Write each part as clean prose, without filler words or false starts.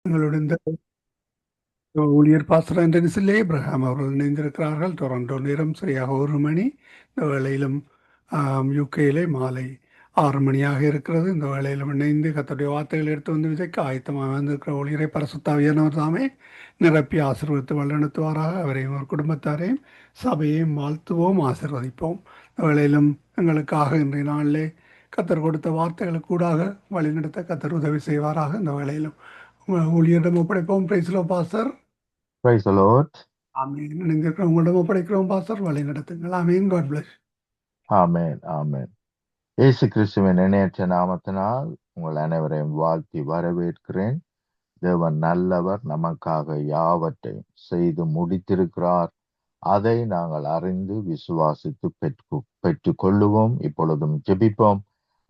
எங்களுடைய இந்த ஊழியர் பாஸ்டர் ஆண்டனிசில் ஏப்ரஹாம் அவர்கள் இணைந்திருக்கிறார்கள். டொரண்டோ நேரம் சரியாக 1 மணி. இந்த வேளையிலும் யூகேயிலே மாலை 6 மணியாக இருக்கிறது. இந்த வேளையிலும் இணைந்து கர்த்தருடைய வார்த்தைகள் எடுத்து வந்து விதைக்க ஆயத்தமாக வந்திருக்கிற ஊழியரை பரிசுத்தாவியானவர் தாமே நிரப்பி ஆசீர்வதித்து வழிநடத்துவாராக. அவரையும் ஒரு குடும்பத்தாரையும் சபையையும் வாழ்த்துவோம், ஆசீர்வதிப்போம். இந்த வேளையிலும் எங்களுக்காக இன்றைய நாளிலே கத்தர் கொடுத்த வார்த்தைகளுக்கு கூடாக வழிநடத்த கத்தர் உதவி செய்வாராக. இந்த வேளையிலும் ஊழியரிடம் ஒப்படைப்போம். பிரைஸ்லோ பாஸ்டர். Praise the Lord. ஆமீன். இணைந்திருக்கிற உங்களிடம் ஒப்படைக்கிறோம் பாஸ்டர், வழி நடத்துங்கள். Amen. God bless. Amen. Amen. இயேசு கிறிஸ்துவின் இணையற்ற நாமத்தினால் உங்கள் அனைவரையும் வாழ்த்தி வரவேற்கிறேன். தேவன் நல்லவர், நமக்காக யாவற்றையும் செய்து முடித்திருக்கிறார். அதை நாங்கள் அறிந்து விசுவாசித்து பெற்றுக் கொள்ளுவோம். இப்பொழுதும் ஜெபிப்போம்.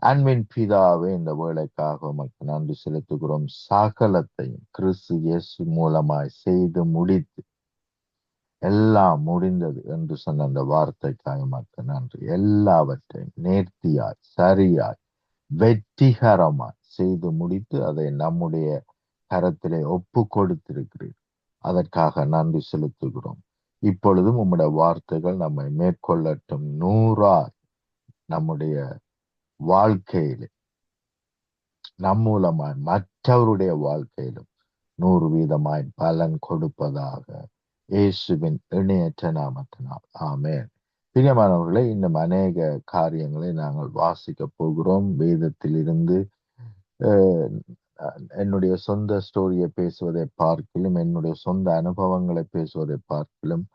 அன்பின் பிதாவே, இந்த வேலைக்காக உமக்கு நன்றி செலுத்துகிறோம். சகலத்தையும் கிறிஸ்து இயேசு மூலமாய் செய்து முடித்து எல்லாம் முடிந்தது என்று சொன்ன அந்த வார்த்தைக்காக உமக்கு நன்றி. எல்லாவற்றையும் நேர்த்தியாய் சரியாய் வெற்றிகரமாய் செய்து முடித்து அதை நம்முடைய கரத்திலே ஒப்பு கொடுத்திருக்கிறீர். அதற்காக நன்றி செலுத்துகிறோம். இப்பொழுதும் உம்முடைய வார்த்தைகள் நம்மை மேற்கொள்ளட்டும். 100 நம்முடைய வாழ்க்கையிலே நம் மூலமாய் மற்றவருடைய வாழ்க்கையிலும் 100% பலன் கொடுப்பதாக இயேசுவின் இணையற்ற நாமத்தினால். ஆமென். பிரியமானவர்களே, இன்னும் அநேக காரியங்களை நாங்கள் வாசிக்க போகிறோம். வேதத்தில் இருந்து என்னுடைய சொந்த ஸ்டோரியை பேசுவதை பார்க்கிலும், என்னுடைய சொந்த அனுபவங்களை பேசுவதை பார்க்கிலும்,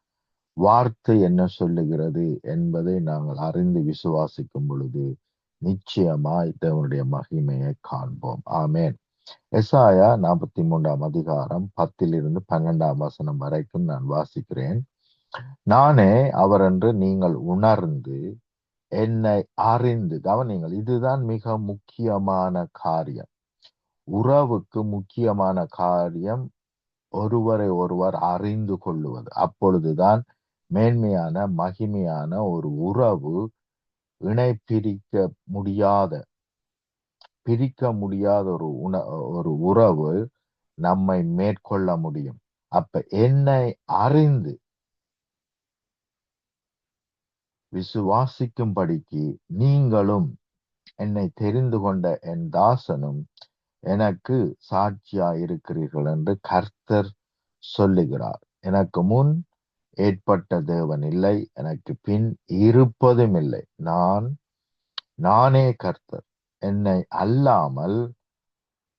வார்த்தை என்ன சொல்லுகிறது என்பதை நாங்கள் அறிந்து விசுவாசிக்கும் பொழுது நிச்சயமாய் தேவனுடைய மகிமையை காண்போம். ஆமென். எசாயா 43 10 12 வரைக்கும் நான் வாசிக்கிறேன். நானே அவர் என்று நீங்கள் உணர்ந்து என்னை அறிந்து கவனிங்கள். இதுதான் மிக முக்கியமான காரியம். உறவுக்கு முக்கியமான காரியம் ஒருவரை ஒருவர் அறிந்து கொள்ளுவது. அப்பொழுதுதான் மேன்மையான மகிமையான ஒரு உறவு, இணை பிரிக்க முடியாத ஒரு உறவு நம்மை மேற்கொள்ள முடியும். அப்ப என்னை அறிந்து விசுவாசிக்கும்படிக்கு நீங்களும் என்னை தெரிந்து கொண்ட என் தாசனும் எனக்கு சாட்சியா இருக்கிறீர்கள் என்று கர்த்தர் சொல்லுகிறார். எனக்கு முன் ஏற்பட்ட தேவன் இல்லை, எனக்கு பின் இருப்பதும் இல்லை. நானே கர்த்தர், என்னை அல்லாமல்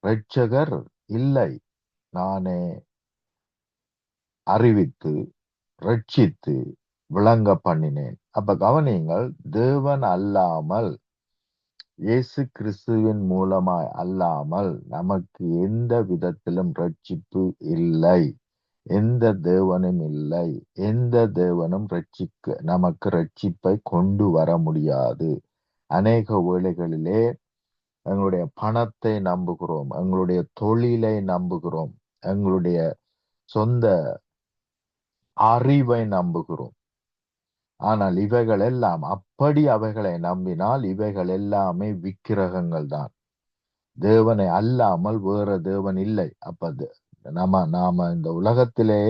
இரட்சகர் இல்லை. நானே அறிவித்து ரட்சித்து விளங்க பண்ணினேன். அப்ப கவனியுங்கள், தேவன் அல்லாமல், இயேசு கிறிஸ்துவின் மூலமாய் அல்லாமல் நமக்கு எந்த விதத்திலும் ரட்சிப்பு இல்லை. எந்த தேவனும் இல்லை. எந்த தேவனும் நமக்கு ரட்சிப்பை கொண்டு வர முடியாது. அநேக வேளைகளிலே எங்களுடைய பணத்தை நம்புகிறோம், எங்களுடைய தொழிலை நம்புகிறோம், எங்களுடைய சொந்த அறிவை நம்புகிறோம். ஆனால் இவைகள் எல்லாம், அப்படி அவைகளை நம்பினால் இவைகள் எல்லாமே விக்கிரகங்கள் தான். தேவனை அல்லாமல் வேற தேவன் இல்லை. அப்ப நாம இந்த உலகத்திலே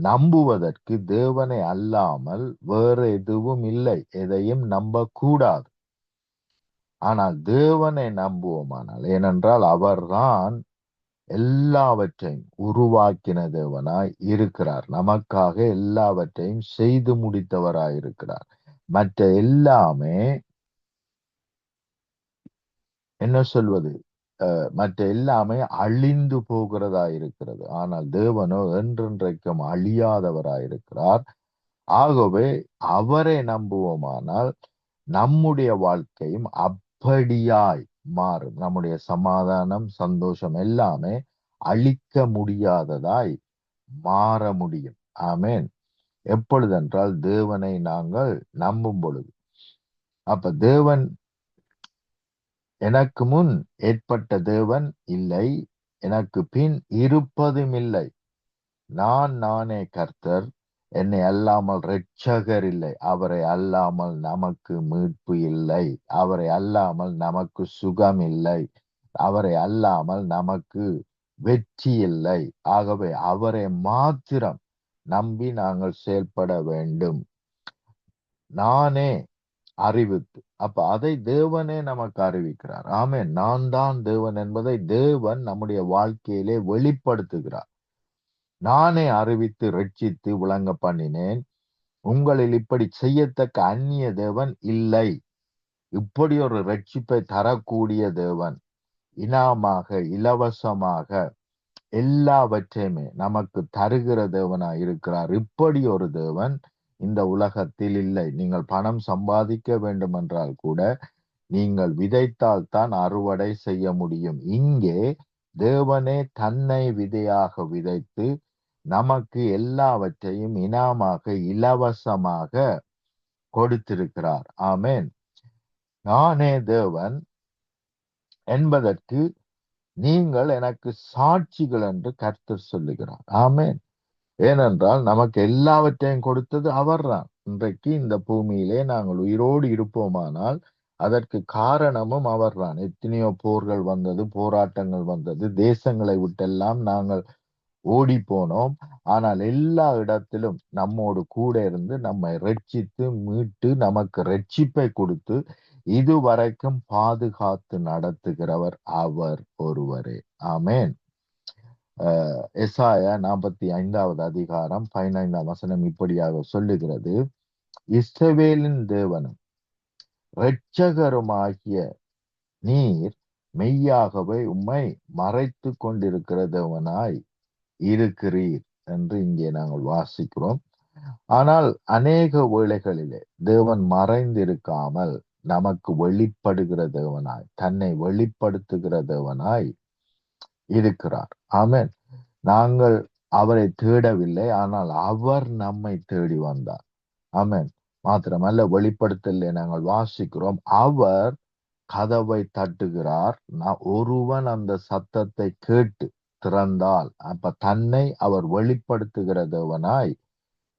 நம்புவதற்கு தேவனை அல்லாமல் வேற எதுவும் இல்லை. எதையும் நம்பக்கூடாது. ஆனால் தேவனை நம்புவோமானால், ஏனென்றால் அவர்தான் எல்லாவற்றையும் உருவாக்கின தேவனாய் இருக்கிறார். நமக்காக எல்லாவற்றையும் செய்து முடித்தவராய் இருக்கிறார். மற்ற எல்லாமே என்ன சொல்வது, மற்ற எல்லாமே அழிந்து போகிறதா இருக்கிறது. ஆனால் தேவனோ என்றென்றைக்கும் அழியாதவராயிருக்கிறார். ஆகவே அவரை நம்புவோமானால் நம்முடைய வாழ்க்கையும் அப்படியாய் மாறும். நம்முடைய சமாதானம், சந்தோஷம் எல்லாமே அழிக்க முடியாததாய் மாற முடியும். ஆமென். எப்பொழுதென்றால் தேவனை நாங்கள் நம்பும் பொழுது. அப்ப தேவன், எனக்கு முன் ஏற்பட்ட தேவன் இல்லை, எனக்கு பின் இருப்பதும் இல்லை. நானே கர்த்தர், என்னை அல்லாமல் இரட்சகர் இல்லை. அவரை அல்லாமல் நமக்கு மீட்பு இல்லை. அவரை அல்லாமல் நமக்கு சுகம் இல்லை. அவரை அல்லாமல் நமக்கு வெற்றி இல்லை. ஆகவே அவரை மாத்திரம் நம்பி நாங்கள் செயல்பட வேண்டும். நானே அறிவித்து, அப்ப அதை தேவனே நமக்கு அறிவிக்கிறார். ஆமென். நான் தான் தேவன் என்பதை தேவன் நம்முடைய வாழ்க்கையிலே வெளிப்படுத்துகிறார். நானே அறிவித்து ரட்சித்து விளங்க பண்ணினேன். உங்களில் இப்படி செய்யத்தக்க அந்நிய தேவன் இல்லை. இப்படி ஒரு ரட்சிப்பை தரக்கூடிய தேவன், இனாமாக இலவசமாக எல்லாவற்றையுமே நமக்கு தருகிற தேவனாய் இருக்கிறார். இப்படி ஒரு தேவன் இந்த உலகத்தில் இல்லை. நீங்கள் பணம் சம்பாதிக்க வேண்டும் என்றால் கூட நீங்கள் விதைத்தால் தான் அறுவடை செய்ய முடியும். இங்கே தேவனே தன்னை விதையாக விதைத்து நமக்கு எல்லாவற்றையும் இனாமாக இலவசமாக கொடுத்திருக்கிறார். ஆமென். நானே தேவன் என்பதற்கு நீங்கள் எனக்கு சாட்சிகள் என்று கர்த்தர் சொல்லுகிறார். ஆமென். ஏனென்றால் நமக்கு எல்லாவற்றையும் கொடுத்தது அவர்தான். இன்றைக்கு இந்த பூமியிலே நாங்கள் உயிரோடு இருப்போமானால் அதற்கு காரணமும் அவர்தான். எத்தனையோ போர்கள் வந்தது, போராட்டங்கள் வந்தது, தேசங்களை விட்டெல்லாம் நாங்கள் ஓடி போனோம். ஆனால் எல்லா இடத்திலும் நம்மோடு கூட இருந்து நம்மை ரட்சித்து மீட்டு நமக்கு ரட்சிப்பை கொடுத்து இதுவரைக்கும் பாதுகாத்து நடத்துகிறவர் அவர் ஒருவரே. ஆமென். எசாயா 45வது அதிகாரம் 15ஆம் வசனம் இப்படியாக சொல்லுகிறது, இஸ்ரவேலின் தேவனும் இரட்சகருமாகிய நீர் மெய்யாகவே உம்மை மறைத்து கொண்டிருக்கிற தேவனாய் இருக்கிறீர் என்று இங்கே நாங்கள் வாசிக்கிறோம். ஆனால் அநேக வேளைகளிலே தேவன் மறைந்திருக்காமல் நமக்கு வெளிப்படுகிற தேவனாய், தன்னை வெளிப்படுத்துகிற தேவனாய் இருக்கிறார். ஆமென். நாங்கள் அவரை தேடவில்லை, ஆனால் அவர் நம்மை தேடி வந்தார். ஆமென். மாத்திரமல்ல, வெளிப்படுத்தலே நாங்கள் வாசிக்கிறோம், அவர் கதவை தட்டுகிறார், ஒருவன் அந்த சத்தத்தை கேட்டு திறந்தால், அப்ப தன்னை அவர் வெளிப்படுத்துகிற தேவனாய்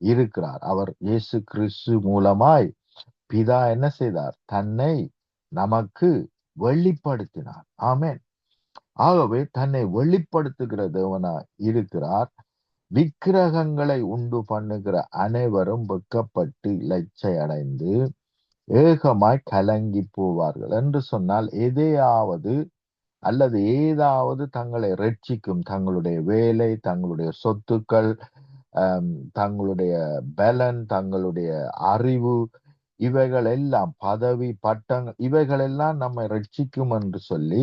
இருக்கிறார். அவர் இயேசு கிறிஸ்து மூலமாய் பிதா என்ன செய்தார்? தன்னை நமக்கு வெளிப்படுத்தினார். ஆமென். ஆகவே தன்னை வெளிப்படுத்துகிற தேவனாய் இருக்கிறார். விக்கிரகங்களை உண்டு பண்ணுகிற அனைவரும் வெட்கப்பட்டு இலச்சை அடைந்து ஏகமாய் கலங்கி போவார்கள். என்று சொன்னால் எதையாவது அல்லது ஏதாவது தங்களை ரட்சிக்கும், தங்களுடைய வேலை, தங்களுடைய சொத்துக்கள், தங்களுடைய பலன், தங்களுடைய அறிவு, இவைகள் எல்லாம், பதவி பட்டங்கள், இவைகள் எல்லாம் நம்மை ரட்சிக்கும் என்று சொல்லி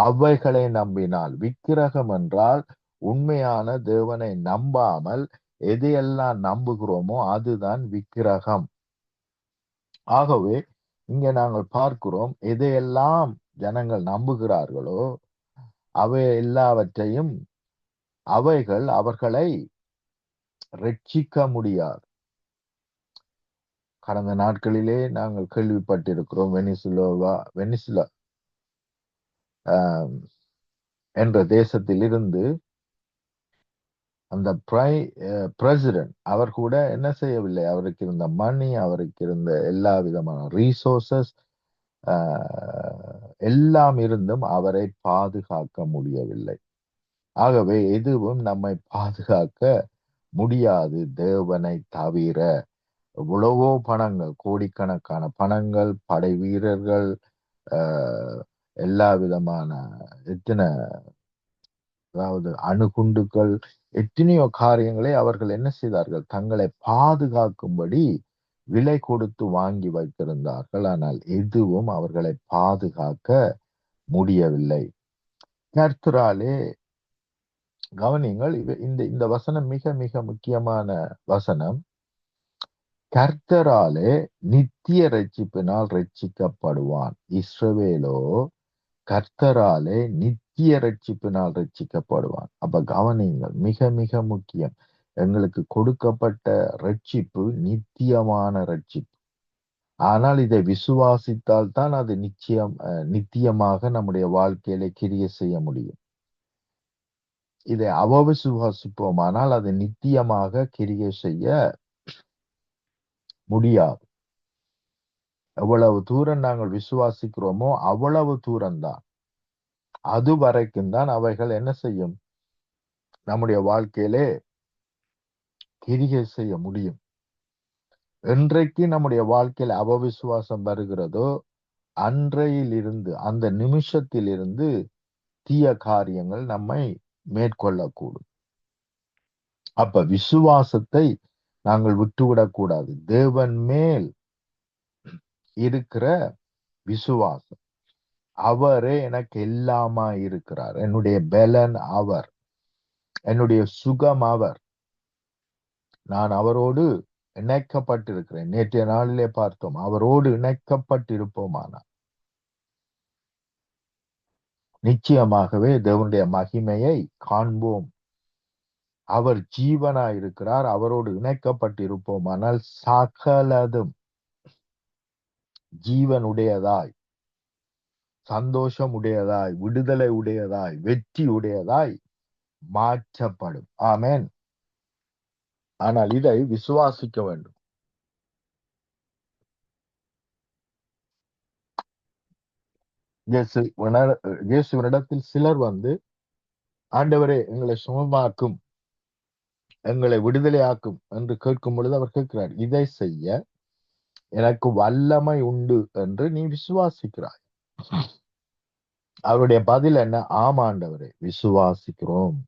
அவைகளை நம்பினால், விக்கிரகம் என்றால் உண்மையான தேவனை நம்பாமல் எதையெல்லாம் நம்புகிறோமோ அதுதான் விக்கிரகம். ஆகவே இங்க நாங்கள் பார்க்கிறோம், எதையெல்லாம் ஜனங்கள் நம்புகிறார்களோ அவை எல்லாவற்றையும் அவைகள் அவர்களை ரட்சிக்க முடியாது. கடந்த நாட்களிலே நாங்கள் கேள்விப்பட்டிருக்கிறோம், வெனிசுலா என்ற தேசத்தில் இருந்து அந்த பிரசிடென்ட் அவர் கூட என்ன செய்யவில்லை, அவருக்கு இருந்த மணி, அவருக்கு இருந்த எல்லா விதமான ரீசோர்சஸ் எல்லாம் இருந்தும் அவரை பாதுகாக்க முடியவில்லை. ஆகவே எதுவும் நம்மை பாதுகாக்க முடியாது தேவனை தவிர. எவ்வளவோ பணங்கள், கோடிக்கணக்கான பணங்கள், படை வீரர்கள், எல்லா விதமான எத்தனை, அதாவது அணுகுண்டுகள், எத்தனையோ காரியங்களை அவர்கள் என்ன செய்தார்கள்? தங்களை பாதுகாக்கும்படி விலை கொடுத்து வாங்கி வைத்திருந்தார்கள். ஆனால் எதுவும் அவர்களை பாதுகாக்க முடியவில்லை. கர்த்தராலே, கவனிங்கள், இந்த வசனம் மிக மிக முக்கியமான வசனம். கர்த்தராலே நித்திய ரட்சிப்பினால் ரட்சிக்கப்படுவான். இஸ்ரவேலோ கர்த்தராலே நித்திய ரட்சிப்பினால் ரட்சிக்கப்படுவான். அப்ப கவனிங்கள், மிக மிக முக்கியம். எங்களுக்கு கொடுக்கப்பட்ட ரட்சிப்பு நித்தியமான ரட்சிப்பு. ஆனால் இதை விசுவாசித்தால் தான் அது நித்தியமாக நம்முடைய வாழ்க்கையில கிரியை செய்ய முடியும். இதை அவவிசுவாசிப்போமானால் அது நித்தியமாக கிரியை செய்ய முடியாது. எவ்வளவு தூரம் நாங்கள் விசுவாசிக்கிறோமோ அவ்வளவு தூரம் தான், அது வரைக்கும் தான் அவைகள் என்ன செய்யும்? நம்முடைய வாழ்க்கையிலே கிரியை செய்ய முடியும். என்றைக்கு நம்முடைய வாழ்க்கையில் அவவிசுவாசம் வருகிறதோ அன்றையிலிருந்து, அந்த நிமிஷத்திலிருந்து தீய காரியங்கள் நம்மை மேற்கொள்ளக்கூடும். அப்ப விசுவாசத்தை நாங்கள் விட்டுவிடக்கூடாது. தேவன் மேல் இருக்கிற விசுவாசம், அவரே எனக்கு எல்லாமா இருக்கிறார். என்னுடைய பலன் அவர், என்னுடைய சுகம் அவர். நான் அவரோடு இணைக்கப்பட்டிருக்கிறேன். நேற்றைய நாளிலே பார்த்தோம், அவரோடு இணைக்கப்பட்டிருப்போமானால் நிச்சயமாகவே தேவனுடைய மகிமையை காண்போம். அவர் ஜீவனாய் இருக்கிறார். அவரோடு இணைக்கப்பட்டிருப்போமானால் சகலதும் ஜீவனுடையதாய், சந்தோஷம் உடையதாய், விடுதலை உடையதாய், வெற்றி உடையதாய் மாற்றப்படும். ஆமென். ஆனால் இதை விசுவாசிக்க வேண்டும். இயேசுவினிடத்தில் சிலர் வந்து, ஆண்டவரே எங்களை சுகமாக்கும், எங்களை விடுதலையாக்கும் என்று கேட்கும் பொழுது அவர் கேட்கிறார், இதை செய்ய எனக்கு வல்லமை உண்டு என்று நீ விசுவாசிக்கிறாய்? அவருடைய பதில் என்ன? ஆமாண்டவரே, விசுவாசிக்கிறோம்.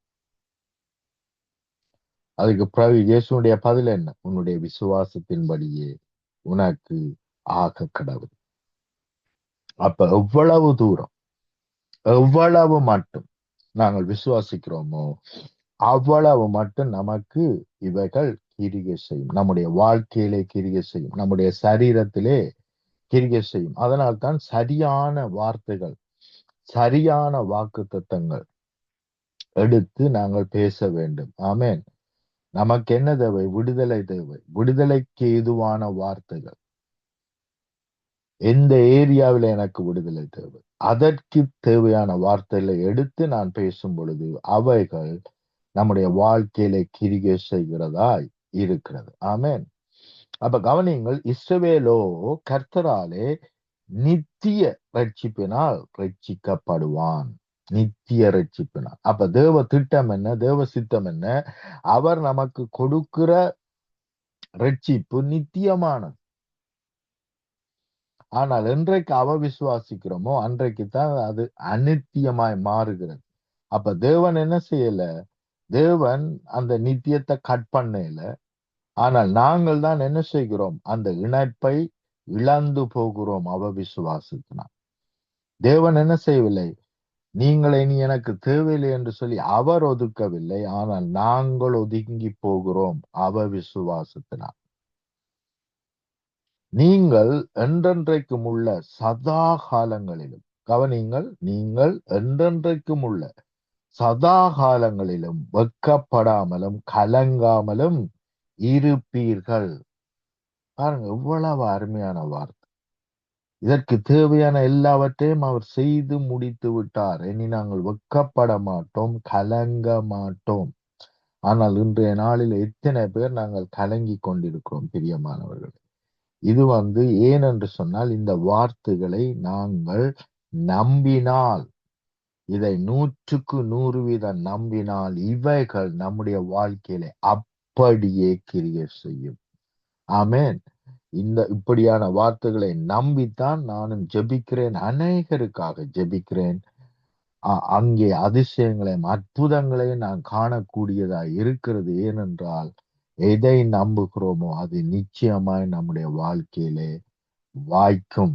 அதுக்கு பிறகு இயேசுடைய பதில் என்ன? உன்னுடைய விசுவாசத்தின்படியே உனக்கு ஆக கடவுள். அப்ப எவ்வளவு தூரம், எவ்வளவு மட்டும் நாங்கள் விசுவாசிக்கிறோமோ அவ்வளவு மட்டும் நமக்கு இவைகள் கிரியை செய்யும். நம்முடைய வாழ்க்கையிலே கிரியை செய்யும், நம்முடைய சரீரத்திலே கிரியை செய்யும். அதனால்தான் சரியான வார்த்தைகள், சரியான வாக்குத்தத்தங்கள் எடுத்து நாங்கள் பேச வேண்டும். ஆமென். நமக்கு என்ன தேவை? விடுதலை தேவை. விடுதலைக்கு ஏதுவான வார்த்தைகள். எந்த ஏரியாவில் எனக்கு விடுதலை தேவை, அதற்கு தேவையான வார்த்தைகளை எடுத்து நான் பேசும் பொழுது அவைகள் நம்முடைய வாழ்க்கையில கிரியை செய்கிறதாய் இருக்கிறது. ஆமென். அப்ப கவனியுங்கள், இஸ்ரவேலோ கர்த்தராலே நித்திய ரட்சிப்பினால் ரட்சிக்கப்படுவான். நித்திய ரட்சிப்பினால். அப்ப தேவ திட்டம் என்ன? தேவ சித்தம் என்ன? அவர் நமக்கு கொடுக்கிற ரட்சிப்பு நித்தியமானது. ஆனால் என்றைக்கு விசுவாசிக்கிறோமோ அன்றைக்கு தான் அது அநித்தியமாய் மாறுகிறது. அப்ப தேவன் என்ன செய்யல? தேவன் அந்த நித்தியத்தை கட் பண்ணல. ஆனால் நாங்கள் தான் என்ன செய்கிறோம்? அந்த இணைப்பை இழந்து போகிறோம் விசுவாசத்தினால். தேவன் என்ன செய்யவில்லை? நீங்கள் இனி எனக்கு தேவையில்லை என்று சொல்லி அவர் ஒதுக்கவில்லை. ஆனால் நாங்கள் ஒதுங்கி போகிறோம் விசுவாசத்தினால். நீங்கள் என்றென்றைக்கும் உள்ள சதா காலங்களிலும், கவனிங்கள், நீங்கள் என்றென்றைக்கும் உள்ள சதா காலங்களிலும் வெட்கப்படாமலும் கலங்காமலும் இருப்பீர்கள். பாருங்க, எவ்வளவு அருமையான வார்த்தை. இதற்கு தேவையான எல்லாவற்றையும் அவர் செய்து முடித்து விட்டார். இனி நாங்கள் வெட்கப்பட மாட்டோம், கலங்க மாட்டோம். ஆனால் இன்றைய நாளில் எத்தனை பேர் நாங்கள் கலங்கி கொண்டிருக்கிறோம் பிரியமானவர்கள். இது ஏன் என்று சொன்னால், இந்த வார்த்தைகளை நாங்கள் நம்பினால், இதை 100% நம்பினால் இவைகள் நம்முடைய வாழ்க்கையில அப்படியே கிரியை செய்யும். ஆமென். இப்படியான வார்த்தைகளை நம்பித்தான் நானும் ஜெபிக்கிறேன், அநேகருக்காக ஜெபிக்கிறேன். அங்கே அதிசயங்களையும் அற்புதங்களையும் நான் காணக்கூடியதா இருக்கிறது. ஏனென்றால் எதை நம்புகிறோமோ அது நிச்சயமாய் நம்முடைய வாழ்க்கையிலே வாய்க்கும்,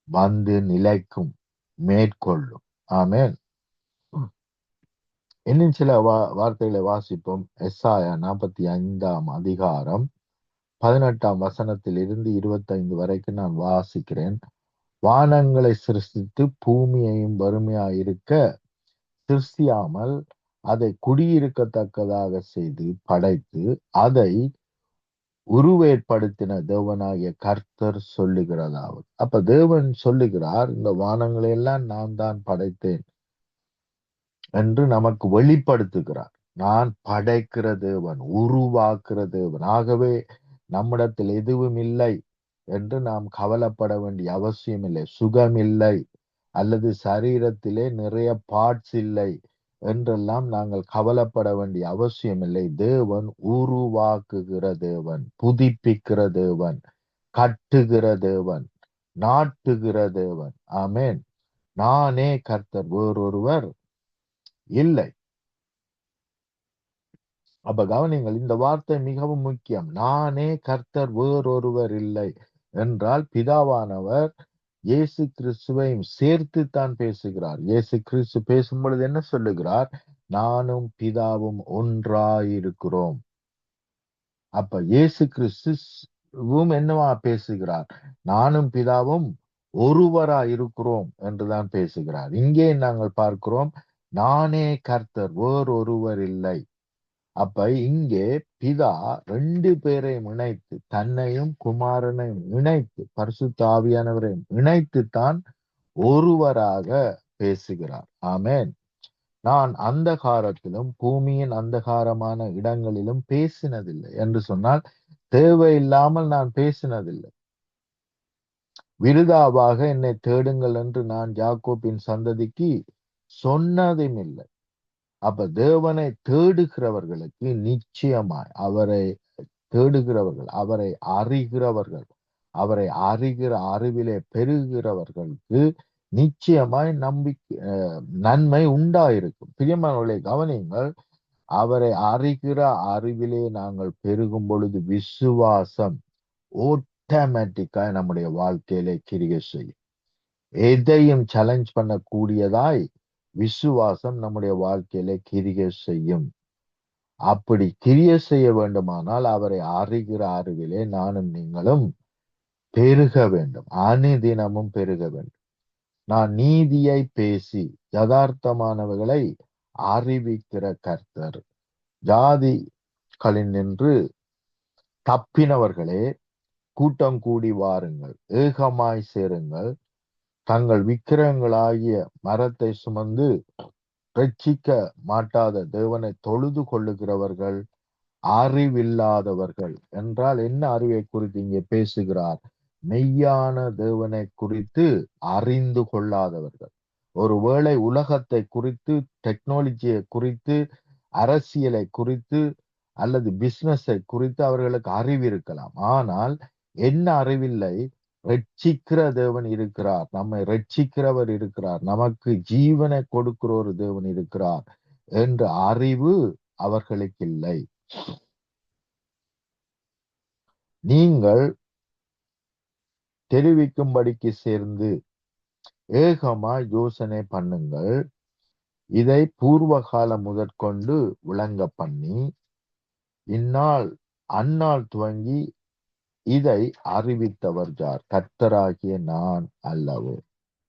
வந்து நிலைக்கும், மேற்கொள்ளும். ஆமென். இன்னும் சில வார்த்தைகளை வாசிப்போம். எசாயா 45ஆம் அதிகாரம் 18ஆம் வசனத்தில் இருந்து 25 வரைக்கும் நான் வாசிக்கிறேன். வானங்களை சிருஷ்டித்து பூமியையும் வறுமையாயிருக்க சிருஷ்டியாமல் அதை குடியிருக்கத்தக்கதாக செய்து படைத்து அதை உருவேற்படுத்தின தேவனாகிய கர்த்தர் சொல்லுகிறதாவது. அப்ப தேவன் சொல்லுகிறார், இந்த வானங்களை எல்லாம் நான் தான் படைத்தேன் என்று நமக்கு வெளிப்படுத்துகிறார். நான் படைக்கிற தேவன், உருவாக்குற தேவன். ஆகவே நம்மிடத்தில் எதுவும் இல்லை என்று நாம் கவலைப்பட வேண்டிய அவசியம் இல்லை. சுகம் இல்லை, அல்லது சரீரத்திலே நிறைய பார்ட்ஸ் இல்லை என்றெல்லாம் நாங்கள் கவலைப்பட வேண்டிய அவசியமில்லை. தேவன் உருவாக்குகிற தேவன், புதுப்பிக்கிற தேவன், கட்டுகிற தேவன், நாட்டுகிற தேவன். ஆமென். நானே கர்த்தர், வேறொருவர் இல்லை. அப்ப கவனிங்கள், இந்த வார்த்தை மிகவும் முக்கியம். நானே கர்த்தர், வேறொருவர் இல்லை என்றால் பிதாவானவர் இயேசு கிறிஸ்துவையும் சேர்த்துத்தான் பேசுகிறார். இயேசு கிறிஸ்து பேசும் பொழுது என்ன சொல்லுகிறார்? நானும் பிதாவும் ஒன்றாயிருக்கிறோம். அப்ப இயேசு கிறிஸ்துவும் என்னவா பேசுகிறார்? நானும் பிதாவும் ஒருவரா இருக்கிறோம் என்றுதான் பேசுகிறார். இங்கே நாங்கள் பார்க்கிறோம், நானே கர்த்தர், வேறொருவர் இல்லை. அப்ப இங்கே பிதா ரெண்டு பேரையும் இணைத்து, தன்னையும் குமாரனையும் இணைத்து, பரிசுத்த ஆவியானவரையும் இணைத்துத்தான் ஒருவராக பேசுகிறார். ஆமென். நான் அந்தகாரத்திலும் பூமியின் அந்தகாரமான இடங்களிலும் பேசினதில்லை என்று சொன்னால், தேவையில்லாமல் நான் பேசினதில்லை. விருதாவாக என்னை தேடுங்கள் என்று நான் யாக்கோபின் சந்ததிக்கு சொன்னதும் இல்லை. அப்ப தேவனை தேடுகிறவர்களுக்கு நிச்சயமாய், அவரை தேடுகிறவர்கள், அவரை அறிகிறவர்கள், அவரை அறிகிற அறிவிலே பெருகிறவர்களுக்கு நிச்சயமாய் நன்மை உண்டாயிருக்கும். பிரியமானவர்களை கவனியுங்கள், அவரை அறிகிற அறிவிலே நாங்கள் பெருகும் பொழுது விசுவாசம் ஆட்டோமேட்டிக்காய் நம்முடைய வாழ்க்கையிலே கிரியை செய்யும். எதையும் சேலஞ்ச் பண்ணக்கூடியதாய் விசுவாசம் நம்முடைய வாழ்க்கையிலே கிரியை செய்யும். அப்படி கிரியை செய்ய வேண்டுமானால் அவரை அறிகிற அறிவிலே நானும் நீங்களும் பெருக வேண்டும், அனுதினமும் பெருக வேண்டும். நான் நீதியை பேசி யதார்த்தமானவர்களை அறிவிக்கிற கர்த்தர். ஜாதிகளில் நின்று தப்பினவர்களே, கூட்டம் கூடி வாருங்கள், ஏகமாய் சேருங்கள். தங்கள் விக்கிரகங்களாகிய மரத்தை சுமந்து ரட்சிக்க மாட்டாத தேவனை தொழுது கொள்ளுகிறவர்கள் அறிவில்லாதவர்கள். என்றால் என்ன அறிவை குறித்து இங்கே பேசுகிறார்? மெய்யான தேவனை குறித்து அறிந்து கொள்ளாதவர்கள். ஒருவேளை உலகத்தை குறித்து, டெக்னாலஜியை குறித்து, அரசியலை குறித்து அல்லது பிசினஸை குறித்து அவர்களுக்கு அறிவு இருக்கலாம். ஆனால் என்ன அறிவில்லை? ரட்சிக்கிற தேவன் இருக்கிறார், நம்மை ரட்சிக்கிறவர் இருக்கிறார், நமக்கு ஜீவனை கொடுக்கிற ஒரு தேவன் இருக்கிறார் என்ற அறிவு அவர்களுக்கு இல்லை. நீங்கள் தெரிவிக்கும்படிக்கு சேர்ந்து ஏகமா யோசனை பண்ணுங்கள். இதை பூர்வ காலம் முதற்கொண்டு விளங்க பண்ணி, இந்நாள் அந்நாள் துவங்கி இதை அறிவித்தவர் யார்? கர்த்தராகிய நான் அல்லவோ.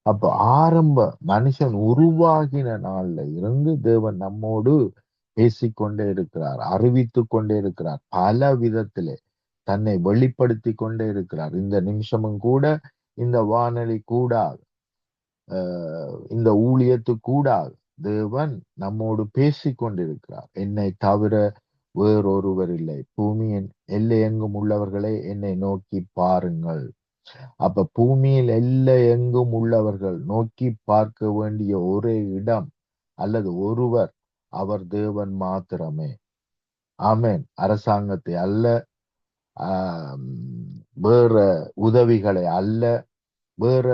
அப்ப ஆரம்ப மனுஷன் உருவாகின நாள்ல இருந்து தேவன் நம்மோடு பேசிக்கொண்டே இருக்கிறார், அறிவித்து கொண்டே இருக்கிறார், பல விதத்திலே தன்னை வெளிப்படுத்தி கொண்டே இருக்கிறார். இந்த நிமிஷமும் கூட, இந்த வானொலி கூடாது, இந்த ஊழியத்து கூடாது, தேவன் நம்மோடு பேசிக் கொண்டிருக்கிறார். என்னை தவிர வேறொருவர் இல்லை, பூமியின் எல்லை எங்கும் உள்ளவர்களே என்னை நோக்கி பாருங்கள். அப்ப பூமியில் எல்லை எங்கும் உள்ளவர்கள் நோக்கி பார்க்க வேண்டிய ஒரே இடம் அல்லது ஒருவர், அவர் தேவன் மாத்திரமே. ஆமென். அரசாங்கத்தை அல்ல, வேற உதவிகளை அல்ல, வேற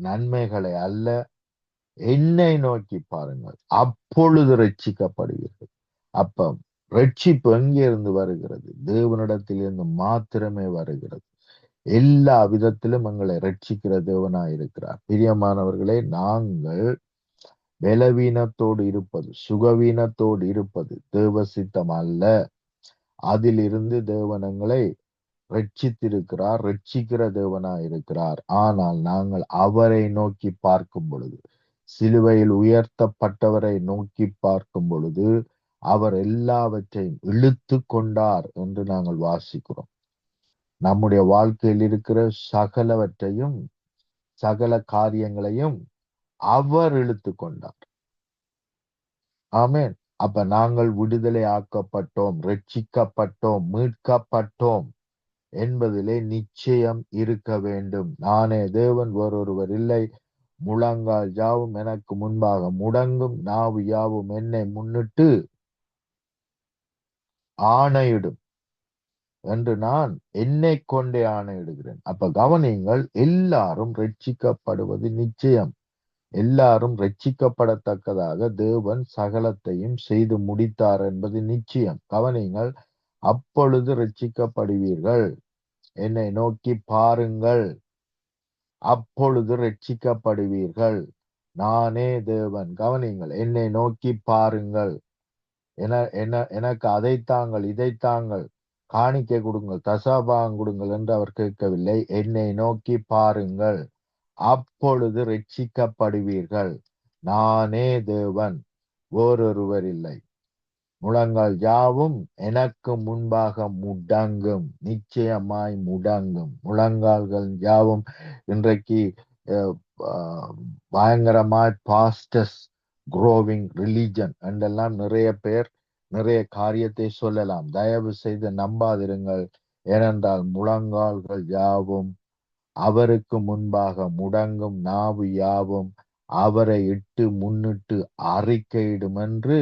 நன்மைகளை அல்ல, என்னை நோக்கி பாருங்கள், அப்பொழுது ரட்சிக்கப்படுவீர்கள். அப்ப ரட்சிப்பு எங்கே இருந்து வருகிறது? தேவனிடத்தில் இருந்து மாத்திரமே வருகிறது. எல்லா விதத்திலும் எங்களை ரட்சிக்கிற தேவனாய் இருக்கிறார். பிரியமானவர்களே, நாங்கள் பலவீனத்தோடு இருப்பது, சுகவீனத்தோடு இருப்பது தேவ சித்தம் அல்ல. அதிலிருந்து தேவன் எங்களை ரட்சித்திருக்கிறார், ரட்சிக்கிற தேவனாய் இருக்கிறார். ஆனால் நாங்கள் அவரை நோக்கி பார்க்கும் பொழுது, சிலுவையில் உயர்த்தப்பட்டவரை நோக்கி பார்க்கும் பொழுது, அவர் எல்லாவற்றையும் இழுத்து கொண்டார் என்று நாங்கள் வாசிக்கிறோம். நம்முடைய வாழ்க்கையில் இருக்கிற சகலவற்றையும், சகல காரியங்களையும் அவர் இழுத்து கொண்டார். ஆமென். அப்ப நாங்கள் விடுதலை ஆக்கப்பட்டோம், ரட்சிக்கப்பட்டோம், மீட்கப்பட்டோம் என்பதிலே நிச்சயம் இருக்க வேண்டும். நானே தேவன், வேறொருவர் இல்லை, முழங்கால் யாவும் எனக்கு முன்பாக முடங்கும், நாவு யாவும் என்னை முன்னிட்டு ஆணையிடும் என்று நான் என்னை கொண்டே ஆணையிடுகிறேன். அப்ப கவனிங்கள், எல்லாரும் ரட்சிக்கப்படுவது நிச்சயம். எல்லாரும் ரட்சிக்கப்படத்தக்கதாக தேவன் சகலத்தையும் செய்து முடித்தார் என்பது நிச்சயம். கவனிங்கள், அப்பொழுது ரட்சிக்கப்படுவீர்கள். என்னை நோக்கி பாருங்கள், அப்பொழுது ரட்சிக்கப்படுவீர்கள். நானே தேவன். கவனிங்கள், என்னை நோக்கி பாருங்கள். எனக்கு அதை தாங்கள், இதை தாங்கள், காணிக்கை கொடுங்கள், தசாபாகம் கொடுங்கள் என்று அவர் கேட்கவில்லை. என்னை நோக்கி பாருங்கள், அப்பொழுது ரட்சிக்கப்படுவீர்கள். நானே தேவன், வேறொருவர் இல்லை. முழங்கால் யாவும் எனக்கு முன்பாக முடங்கும், நிச்சயமாய் முடங்கும். முழங்கால்கள் யாவும் இன்றைக்கு பயங்கரமாய் பாஸ்டர்ஸ் குரோவிங் ரிலிஜன் என்றெல்லாம் நிறைய பேர் நிறைய காரியத்தை சொல்லலாம். தயவு செய்து நம்பாதிருங்கள். ஏனென்றால் முழங்கால்கள் யாவும் அவருக்கு முன்பாக முடங்கும், நாவு யாவும் அவரை இட்டு முன்னிட்டு அறிக்கையிடும் என்று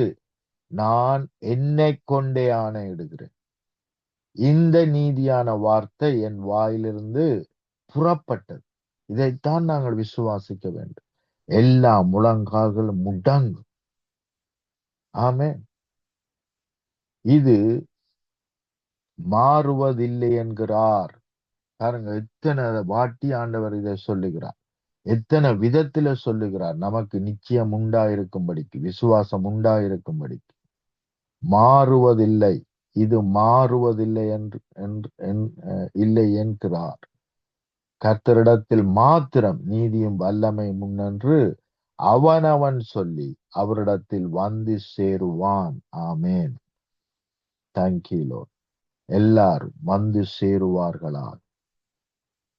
நான் என்னை கொண்டே ஆணையிடுகிறேன். இந்த நீதியான வார்த்தை என் வாயிலிருந்து புறப்பட்டது. இதைத்தான் நாங்கள் விசுவாசிக்க வேண்டும். எல்லா முழங்கால்களும் முடங்கும். ஆமென். இது மாறுவதில்லை என்கிறார். பாருங்க, எத்தனை வாட்டி ஆண்டவர் இதை சொல்லுகிறார், எத்தனை விதத்துல சொல்லுகிறார். நமக்கு நிச்சயம் உண்டாயிருக்கும்படிக்கு, விசுவாசம் உண்டாயிருக்கும்படிக்கு. மாறுவதில்லை, இது மாறுவதில்லை இல்லை என்கிறார். கர்த்தரிடத்தில் மாத்திரம் நீதியும் வல்லமை முன்னென்று அவனவன் சொல்லி அவரிடத்தில் வந்து சேருவான். ஆமேன். Thank you Lord. எல்லாரும் வந்து சேருவார்களால்.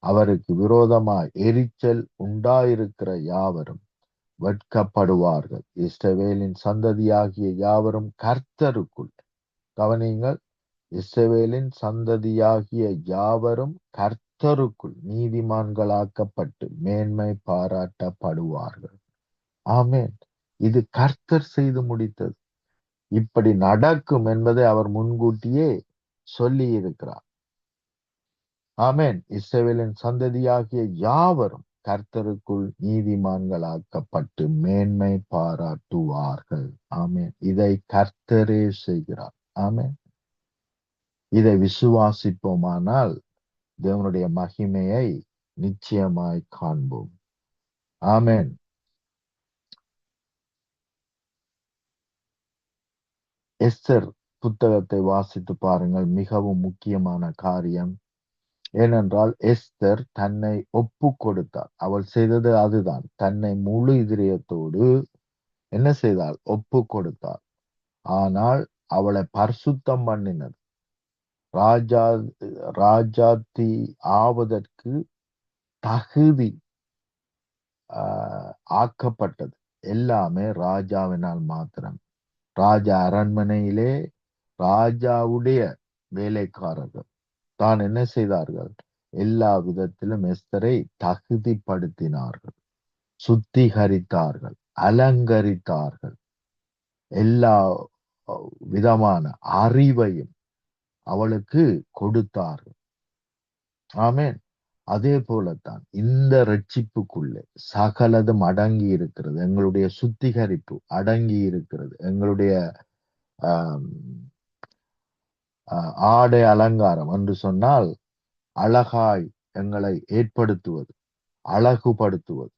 அவருக்கு விரோதமாய் எரிச்சல் உண்டாயிருக்கிற யாவரும் வெட்கப்படுவார்கள். இஸ்ரவேலின் சந்ததியாகிய யாவரும் கர்த்தருக்குள், கவனிங்கள், இஸ்ரவேலின் சந்ததியாகிய யாவரும் கர்த்தருக்குள் நீதிமான்களாக்கப்பட்டு மேன்மை பாராட்டப்படுவார்கள். ஆமேன். இது கர்த்தர் செய்து முடித்தது. இப்படி நடக்கும் என்பதை அவர் முன்கூட்டியே சொல்லி இருக்கிறார். ஆமேன். இஸ்ரவேலின் சந்ததியாகிய யாவரும் கர்த்தருக்குள் நீதிமான்களாக்கப்பட்டு மேன்மை பாராட்டுவார்கள். ஆமேன். இதை கர்த்தரே செய்கிறார். ஆமேன். இதை விசுவாசிப்போமானால் தேவனுடைய மகிமையை நிச்சயமாய் காண்போம். ஆமேன். எஸ்தர் புத்தகத்தை வாசித்து பாருங்கள். மிகவும் முக்கியமான காரியம். ஏனென்றால் எஸ்தர் தன்னை ஒப்பு கொடுத்தார். அவள் செய்தது அதுதான். தன்னை முழு இதயத்தோடு என்ன செய்தாள்? ஒப்பு கொடுத்தார். ஆனால் அவளை பரிசுத்தம் பண்ணினது, ராஜாத்தி ஆவதற்கு தகுதி ஆக்கப்பட்டது எல்லாமே ராஜாவினால் மாத்திரம். ராஜா அரண்மனையிலே ராஜாவுடைய வேலைக்காரர்கள் தான் என்ன செய்தார்கள்? எல்லா விதத்திலும் எஸ்தரை தகுதிப்படுத்தினார்கள், சுத்திகரித்தார்கள், அலங்கரித்தார்கள். எல்லா விதமான அறிவையும் அவளுக்கு கொடுத்தார்கள். ஆமேன். அதே போலத்தான் இந்த ரட்சிப்புக்குள்ளே சகலதும் அடங்கி இருக்கிறது. எங்களுடைய சுத்திகரிப்பு அடங்கி இருக்கிறது. எங்களுடைய ஆடை அலங்காரம் என்று சொன்னால் அழகாய் எங்களை ஏற்படுத்துவது, அழகுபடுத்துவது,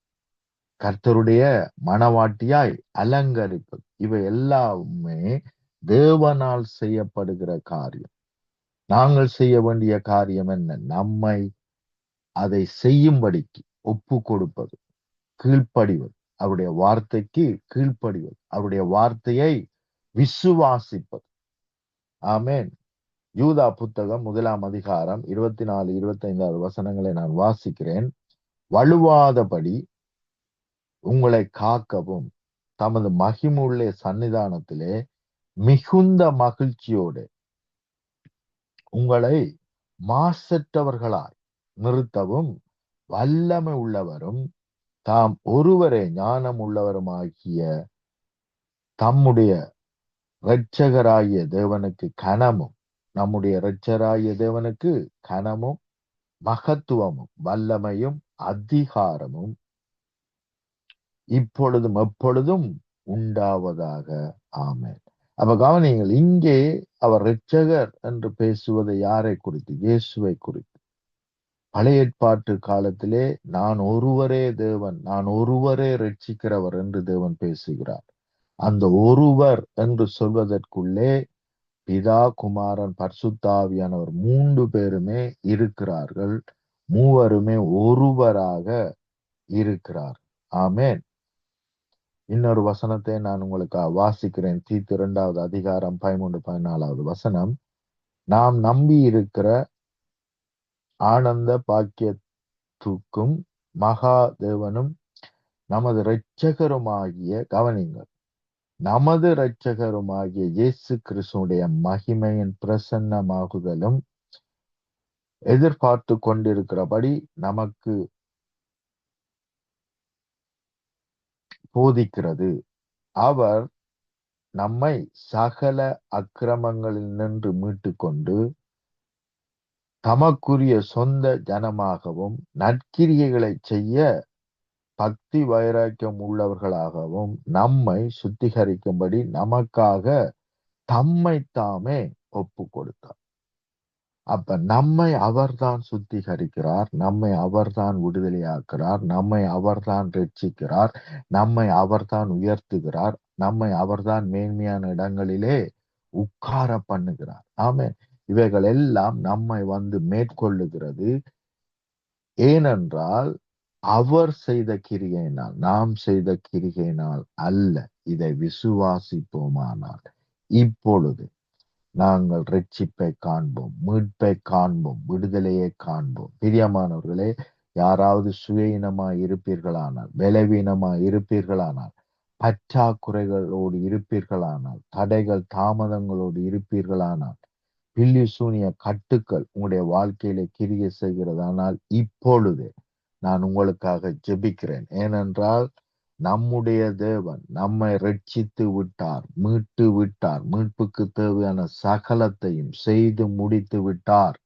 கர்த்தருடைய மணவாட்டியாய் அலங்கரிப்பது, இவை எல்லாமே தேவனால் செய்யப்படுகிற காரியம். நாங்கள் செய்ய வேண்டிய காரியம் என்ன? நம்மை அதை செய்யும்படிக்கு ஒப்பு கொடுப்பது, கீழ்ப்படிவது, அவருடைய வார்த்தைக்கு கீழ்ப்படிவது, அவருடைய வார்த்தையை விசுவாசிப்பது. ஆமேன். யூதா புத்தகம் 1 அதிகாரம் 24, 25 வசனங்களை நான் வாசிக்கிறேன். வலுவாதபடி உங்களை காக்கவும் தமது மகிமுள்ள சன்னிதானத்திலே மிகுந்த மகிழ்ச்சியோடு உங்களை மாசற்றவர்களாய் நிறுத்தவும் வல்லமை உள்ளவரும் தாம் ஒருவரே ஞானம் உள்ளவருமாகிய தம்முடைய இரட்சகராகிய தேவனுக்கு கனமும், நம்முடைய இரட்சகராகிய தேவனுக்கு கனமும் மகத்துவமும் வல்லமையும் அதிகாரமும் இப்பொழுதும் எப்பொழுதும் உண்டாவதாக. ஆமென். அப்ப கவனிங்கள், இங்கே அவர் இரட்சகர் என்று பேசுவது யாரை குறித்து? இயேசுவை குறித்து. பழைய ஏற்பாட்டு காலத்திலே நான் ஒருவரே தேவன், நான் ஒருவரே ரட்சிக்கிறவர் என்று தேவன் பேசுகிறார். அந்த ஒருவர் என்று சொல்வதற்குள்ளே பிதா, குமாரன், பரிசுத்தாவியானவர் 3 பேருமே இருக்கிறார்கள். மூவருமே ஒருவராக இருக்கிறார். ஆமென். இன்னொரு வசனத்தை நான் உங்களுக்கு வாசிக்கிறேன். தீத்து 2வது அதிகாரம் 13, 14வது வசனம். நாம் நம்பி இருக்கிற ஆனந்த பாக்கியத்துக்கும் மகா தேவனும் நமது இரட்சகருமாகிய, கவனிங்கள், நமது இரட்சகருமாகிய இயேசு கிறிஸ்துடைய மகிமையின் பிரசன்னமாகுதலும் எதிர்பார்த்து கொண்டிருக்கிறபடி நமக்கு போதிக்கிறது. அவர் நம்மை சகல அக்கிரமங்களில் நின்று மீட்டுக்கொண்டு தமக்குரிய சொந்த ஜனமாகவும் நற்கிரியைகளை செய்ய பக்தி வைராக்கியம் உள்ளவர்களாகவும் நம்மை சுத்திகரிக்கும்படி நமக்காக தம்மை தாமே ஒப்பு கொடுத்தார். அப்ப நம்மை அவர்தான் சுத்திகரிக்கிறார், நம்மை அவர்தான் விடுதலையாக்குறார், நம்மை அவர்தான் ரட்சிக்கிறார், நம்மை அவர்தான் உயர்த்துகிறார், நம்மை அவர்தான் மேன்மையான இடங்களிலே உட்கார பண்ணுகிறார். ஆமென். இவைகள் எல்லாம் நம்மை மேற்கொள்ளுகிறது. ஏனென்றால் அவர் செய்த கிரிகையினால், நாம் செய்த கிரிகையினால் அல்ல. இதை விசுவாசிப்போமானால் இப்பொழுது நாங்கள் ரட்சிப்பை காண்போம், மீட்பை காண்போம், விடுதலையை காண்போம். பிரியமானவர்களே, யாராவது சுயநமாய் இருப்பீர்களானால், பலவீனமாய் இருப்பீர்களானால், பற்றாக்குறைகளோடு இருப்பீர்களானால், தடைகள் தாமதங்களோடு இருப்பீர்களானால், பில்லி சூனிய கட்டுக்கள் உங்களுடைய வாழ்க்கையில கிரியை செய்கிறதானால் இப்பொழுது நான் உங்களுக்காக ஜெபிக்கிறேன். ஏனென்றால் நம்முடைய தேவன் நம்மை ரட்சித்து விட்டார், மீட்டு விட்டார், மீட்புக்கு தேவையான சகலத்தையும் செய்து முடித்து விட்டார்.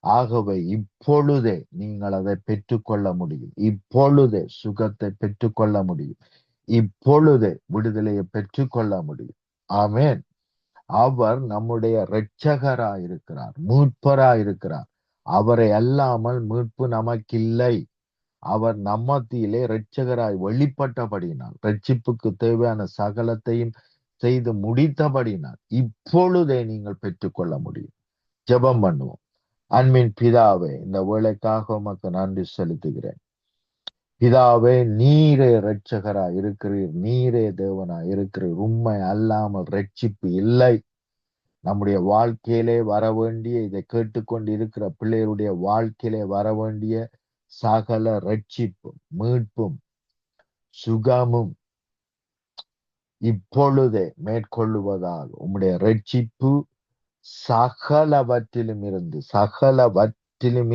ஆகவே இப்பொழுதே நீங்கள் அதை பெற்றுக்கொள்ள முடியும். இப்பொழுதே சுகத்தை பெற்றுக்கொள்ள முடியும். இப்பொழுதே விடுதலையை பெற்றுக்கொள்ள முடியும். ஆமென். அவர் நம்முடைய இரட்சகராயிருக்கிறார், மீட்பராயிருக்கிறார். அவரை அல்லாமல் மீட்பு நமக்கில்லை. அவர் நம்மத்திலே இரட்சகராய் வெளிப்பட்டபடியினால், ரட்சிப்புக்கு தேவையான சகலத்தையும் செய்து முடித்தபடியினால் இப்பொழுதே நீங்கள் பெற்றுக்கொள்ள முடியும். ஜெபம் பண்ணுவோம். அன்பின் பிதாவே, இந்த வேளைக்காக உமக்கு நன்றி செலுத்துகிறேன். பிதாவே, நீரே இரட்சகராய் இருக்கிறீர், நீரே தேவனாய் இருக்கிறீர். உம்மை அல்லாமல் ரட்சிப்பு இல்லை. நம்முடைய வாழ்க்கையிலே வர வேண்டிய, இதை கேட்டுக்கொண்டு இருக்கிற பிள்ளைகளுடைய வாழ்க்கையிலே வர வேண்டிய சகல ரட்சிப்பும், மீட்பும், சுகமும் இப்பொழுதே மேற்கொள்ளுவதாக உம்முடைய ரட்சிப்பு சகலவற்றிலும்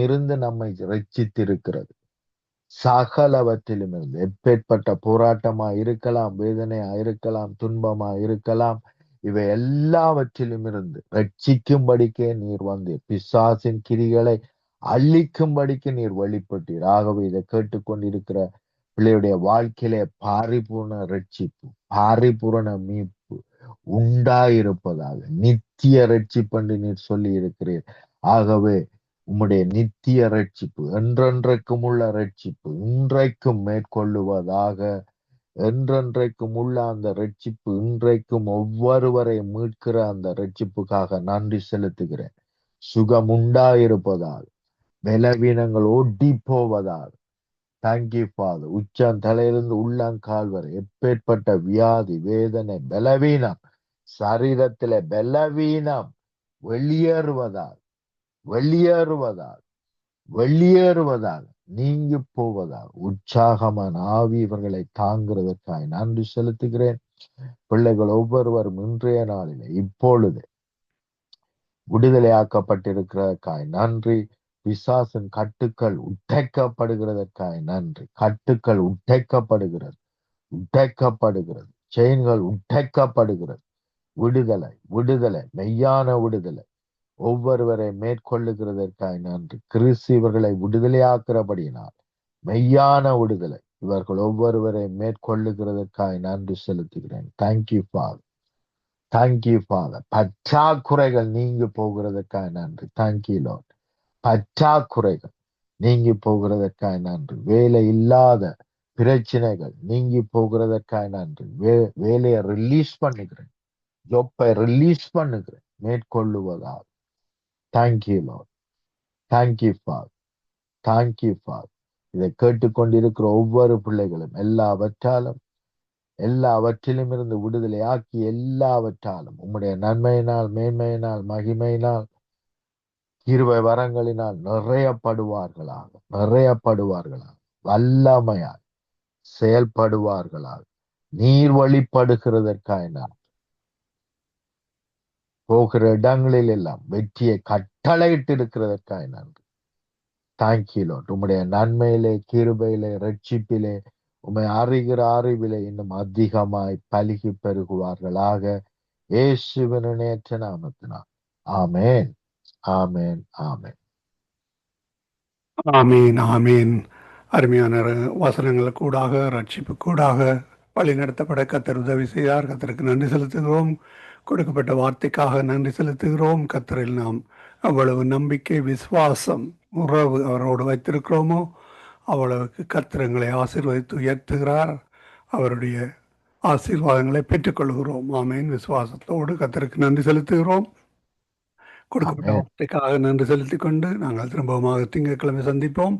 இருந்து நம்மை ரட்சித்திருக்கிறது. சகலவற்றிலும் இருந்து, எப்பேற்பட்ட போராட்டமா இருக்கலாம், வேதனையா இருக்கலாம், துன்பமா இருக்கலாம், இவை எல்லாவற்றிலும் இருந்து ரட்சிக்கும்படிக்கே நீர் வந்தீர். பிசாசின் கிரிகளை அழிக்கும்படிக்கு நீர் வெளிப்பட்டீர். ஆகவே இதை கேட்டுக்கொண்டிருக்கிற பிள்ளையுடைய வாழ்க்கையிலே பாரிபூர்ண ரட்சிப்பு, பாரிபூர்ண மீட்பு உண்டாயிருப்பதாக, நித்திய ரட்சிப்பு நீர் சொல்லி இருக்கிறீர். ஆகவே உம்முடைய நித்திய ரட்சிப்பு, என்றென்றைக்கும் உள்ள ரட்சிப்பு இன்றைக்கும் மேற்கொள்ளுவதாக. என்றென்றைக்கும் உள்ள அந்த ரட்சிப்பு இன்றைக்கும் ஒவ்வொருவரை மீட்கிற அந்த ரட்சிப்புக்காக நன்றி செலுத்துகிறேன். சுகம் உண்டாயிருப்பதாக, பலவீனங்கள் ஓடி போவதாக. Thank you father. உச்சம் தலையிலிருந்து உள்ளங்கால் வரை எப்பேற்பட்ட வியாதி, வேதனை, பலவீனம், சரீரத்திலே பலவீனம் வெளியேறுவதால், நீங்கி போவதால் உற்சாகமான ஆவி இவர்களை தாங்கிறதற்காய் நன்றி செலுத்துகிறேன். பிள்ளைகள் ஒவ்வொருவரும் இன்றைய நாளிலே இப்பொழுது விடுதலையாக்கப்பட்டிருக்கிறதற்காய் நன்றி. பிசாசின் கட்டுக்கள் உடைக்கப்படுகிறதற்காக நன்றி. கட்டுக்கள் உடைக்கப்படுகிறது, உடைக்கப்படுகிறது. செயின்கள் உடைக்கப்படுகிறது. விடுதலை, விடுதலை, மெய்யான விடுதலை ஒவ்வொருவரை மேற்கொள்ளுகிறதற்காக நன்றி. கிறிஸ்து இவர்களை விடுதலையாக்குறபடியினால் மெய்யான விடுதலை இவர்கள் ஒவ்வொருவரை மேற்கொள்ளுகிறதற்காக நன்றி செலுத்துகிறேன். Thank you father, thank you father. பற்றாக்குறைகள் நீங்கி போகிறதற்காக நன்றி. Thank you Lord. பற்றாக்குறைகள் நீங்கி போகிறதற்காக நன்றி. வேலை இல்லாத பிரச்சனைகள் நீங்கி போகிறதற்காக நன்றி. வேலையை ரிலீஸ் பண்ணுகிறேன், ஜொப்பை ரிலீஸ் பண்ணுகிறேன் மேற்கொள்ளுவதாக. Thank you lord, thank you father, thank you father. இதை கேட்டுக்கொண்டிருக்கிற ஒவ்வொரு பிள்ளைகளும் எல்லாவற்றிலும் இருந்து விடுதலை ஆக்கி எல்லாவற்றாலும் உம்முடைய நன்மையினால், மேன்மையினால், மகிமையினால், கிருபை வரங்களினால் நிறையப்படுவார்களாக, வல்லமையால் செயல்படுவார்களாக. நீர் வழிபடுகிறதற்காக நான் போகிற இடங்களில் எல்லாம் வெற்றியை கட்டளையிட்டு இருக்கிறதற்காக நன்றி. Thank you Lord. உம்முடைய நன்மையிலே, கிருபையிலே, ரட்சிப்பிலே, உம்மை அறிகிற அறிவிலே இன்னும் அதிகமாய் பலுகி பெருகுவார்களாக. இயேசுவின் நேற்ற நாமத்தினால் ஆமேன், ஆமேன், ஆமேன். ஆமீன், ஆமீன். அருமையான வசனங்கள் கூடாக, ரட்சிப்பு கூடாக வழிநடத்தப்பட கத்தர் உதவி செய்தார். கத்தருக்கு நன்றி செலுத்துகிறோம். கொடுக்கப்பட்ட வார்த்தைக்காக நன்றி செலுத்துகிறோம். கத்தரில் நாம் அவ்வளவு நம்பிக்கை, விசுவாசம், உறவு அவரோடு வைத்திருக்கிறோமோ அவ்வளவுக்கு கத்திரங்களை ஆசீர்வதித்து உயர்த்துகிறார். அவருடைய ஆசீர்வாதங்களை பெற்றுக்கொள்கிறோம். ஆமேன். விசுவாசத்தோடு கத்தருக்கு நன்றி செலுத்துகிறோம். கொடுக்கப்பட்ட ஆமென். வார்த்தைக்காக நன்றி செலுத்திக் கொண்டு நாங்கள் திரும்பமாக திங்கட்கிழமை சந்திப்போம்.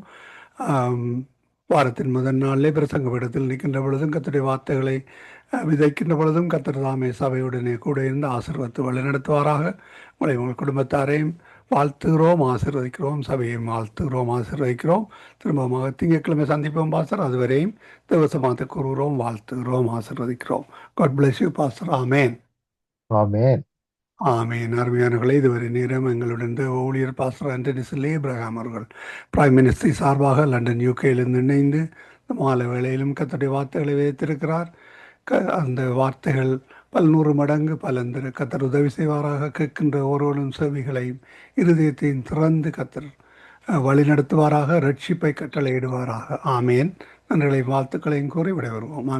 வாரத்தின் முதல் நாளிலே பிரசங்க பீடத்தில் நிற்கின்ற பொழுதும் கத்தருடைய வார்த்தைகளை விதைக்கின்ற பொழுதும் கத்தர் தாமே சபையுடனே கூட இருந்து ஆசீர்வதித்து வழிநடத்துவாராக. உங்களை உங்கள் குடும்பத்தாரையும் வாழ்த்துகிறோம், ஆசீர்வதிக்கிறோம். சபையையும் வாழ்த்துகிறோம், ஆசீர்வதிக்கிறோம். திரும்பமாக திங்கட்கிழமை சந்திப்போம் பாஸ்டர். அதுவரையும் தேவசமாத்தை கூறுகிறோம், வாழ்த்துகிறோம், ஆசீர்வதிக்கிறோம். God bless you pastor. Amen, amen. ஆமீன். அருமையானவர்களே, இதுவரை நேரம் எங்களுடன் ஊழியர் பாஸ்டர் ஆண்டனி சில்லே இப்ராஹிம் அவர்கள் பிரைம் மினிஸ்ட்ரி சார்பாக லண்டன் யூகேயிலிருந்து இணைந்து இந்த மாலை வேளையிலும் கத்தருடைய வார்த்தைகளை வைத்திருக்கிறார். அந்த வார்த்தைகள் 100 மடங்கு பலந்திரு கத்தர் உதவி செய்வாராக. கேட்கின்ற ஒருவரும் செவிகளையும் இருதயத்தையும் திறந்து கத்தர் வழி நடத்துவாராக. ரட்சிப்பை கட்டளையிடுவாராக. ஆமேன். நன்றிகளையும் வாழ்த்துக்களையும் கூறி விடைபெறுவோம்.